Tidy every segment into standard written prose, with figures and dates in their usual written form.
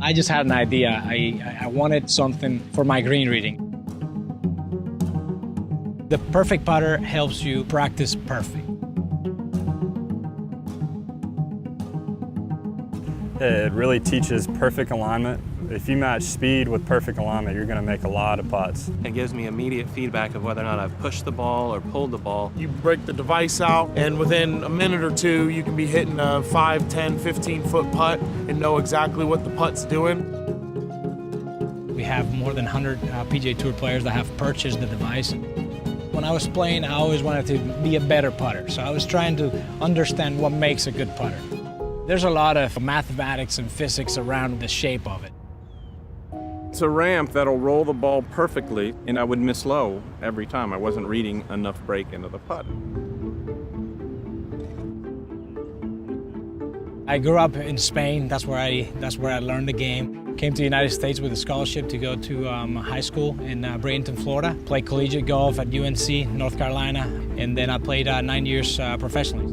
I just had an idea. I wanted something for my green reading. The perfect putter helps you practice perfect. It really teaches perfect alignment. If you match speed with perfect alignment, you're going to make a lot of putts. It gives me immediate feedback of whether or not I've pushed the ball or pulled the ball. You break the device out, and within a minute or two, you can be hitting a 5, 10, 15-foot putt and know exactly what the putt's doing. We have more than 100 PGA Tour players that have purchased the device. When I was playing, I always wanted to be a better putter, so I was trying to understand what makes a good putter. There's a lot of mathematics and physics around the shape of it. It's a ramp that'll roll the ball perfectly, and I would miss low every time. I wasn't reading enough break into the putt. I grew up in Spain. That's where I learned the game. Came to the United States with a scholarship to go to high school in Bradenton, Florida. Played collegiate golf at UNC, North Carolina, and then I played 9 years professionally.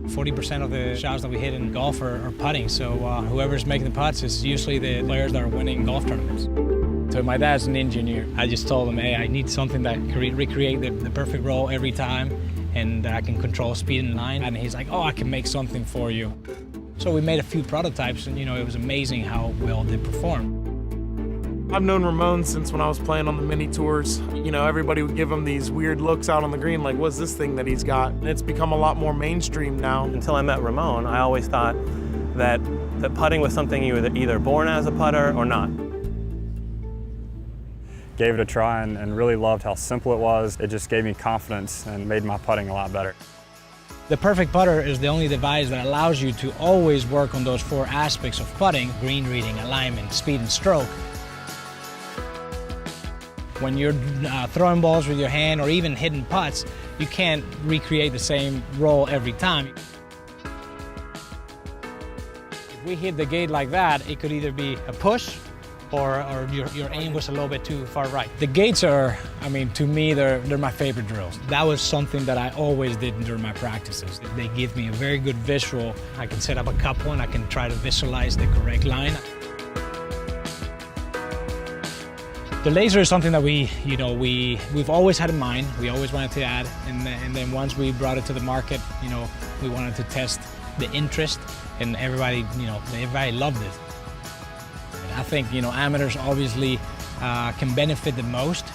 40% of the shots that we hit in golf are putting, so whoever's making the putts is usually the players that are winning golf tournaments. So my dad's an engineer. I just told him, hey, I need something that can recreate the perfect roll every time, and I can control speed and line. And he's like, oh, I can make something for you. So we made a few prototypes, and it was amazing how well they performed. I've known Ramon since when I was playing on the mini tours. Everybody would give him these weird looks out on the green, like, what's this thing that he's got? And it's become a lot more mainstream now. Until I met Ramon, I always thought that putting was something you were either born as a putter or not. Gave it a try and really loved how simple it was. It just gave me confidence and made my putting a lot better. The Perfect Putter is the only device that allows you to always work on those 4 aspects of putting: green reading, alignment, speed, and stroke. When you're throwing balls with your hand or even hitting putts, you can't recreate the same roll every time. If we hit the gate like that, it could either be a push or your aim was a little bit too far right. The gates are, to me, they're my favorite drills. That was something that I always did during my practices. They give me a very good visual. I can set up a couple and I can try to visualize the correct line. The laser is something that we've always had in mind. We always wanted to add, and then once we brought it to the market, we wanted to test the interest, and everybody loved it. I think amateurs obviously can benefit the most.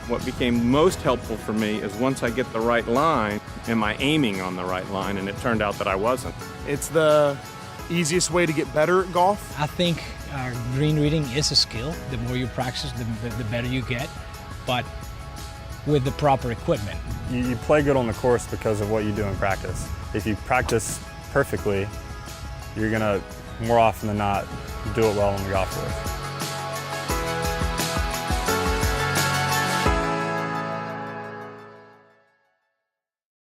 What became most helpful for me is once I get the right line, am I aiming on the right line? And it turned out that I wasn't. It's the easiest way to get better at golf. I think green reading is a skill. The more you practice, the better you get, but with the proper equipment. You play good on the course because of what you do in practice. If you practice perfectly, you're going to, more often than not, do it well on the golf course.